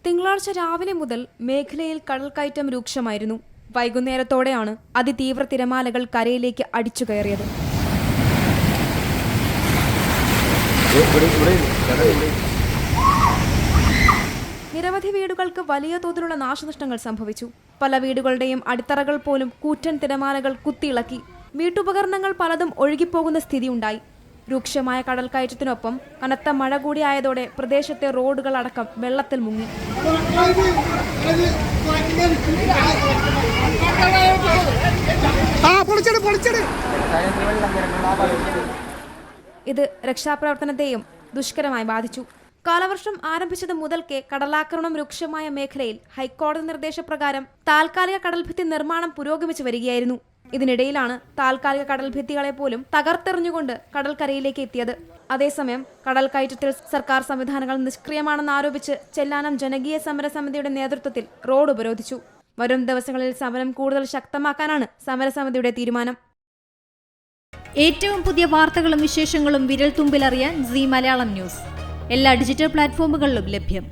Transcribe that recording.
തിങ്കളാഴ്ച രാവിലെ മുതൽ മേഖലയിൽ കടൽക്കയറ്റം രൂക്ഷമായിരുന്നു. വൈകുന്നേരത്തോടെയാണ് അതിതീവ്ര തിരമാലകൾ കരയിലേക്ക് അടിച്ചു കയറിയത്. നിരവധി വീടുകൾക്ക് വലിയ തോതിലുള്ള നാശനഷ്ടങ്ങൾ സംഭവിച്ചു. പല വീടുകളുടെയും അടിത്തറകൾ പോലും കൂറ്റൻ തിരമാലകൾ കുത്തിയിളക്കി. വീട്ടുപകരണങ്ങൾ പലതും ഒഴുകിപ്പോകുന്ന സ്ഥിതിയുണ്ടായി. രൂക്ഷമായ കടൽക്കയറ്റത്തിനൊപ്പം കനത്ത മഴ കൂടിയായതോടെ പ്രദേശത്തെ റോഡുകൾ അടക്കം വെള്ളത്തിൽ മുങ്ങി. ഇത് രക്ഷാപ്രവർത്തനത്തെയും ദുഷ്കരമായി ബാധിച്ചു. കാലവർഷം ആരംഭിച്ചത് മുതൽക്കേ കടലാക്രമണം രൂക്ഷമായ മേഖലയിൽ ഹൈക്കോടതി നിർദ്ദേശപ്രകാരം താൽക്കാലിക കടൽഭിത്തി നിർമ്മാണം പുരോഗമിച്ചു വരികയായിരുന്നു. ഇതിനിടയിലാണ് താൽക്കാലിക കടൽഭിത്തികളെ പോലും തകർത്തെറിഞ്ഞുകൊണ്ട് കടൽക്കരയിലേക്ക് എത്തിയത്. അതേസമയം കടൽ കയറ്റത്തിൽ സർക്കാർ സംവിധാനങ്ങൾ നിഷ്ക്രിയമാണെന്ന് ആരോപിച്ച് ചെല്ലാനം ജനകീയ സമരസമിതിയുടെ നേതൃത്വത്തിൽ റോഡ് ഉപരോധിച്ചു. വരും ദിവസങ്ങളിൽ സമരം കൂടുതൽ ശക്തമാക്കാനാണ് സമരസമിതിയുടെ തീരുമാനം. ഏറ്റവും പുതിയ വാർത്തകളും വിശേഷങ്ങളും വിരൽ തുമ്പിലറിയാൻ സീ മലയാളം ന്യൂസ് എല്ലാ ഡിജിറ്റൽ പ്ലാറ്റ്ഫോമുകളിലും ലഭ്യം.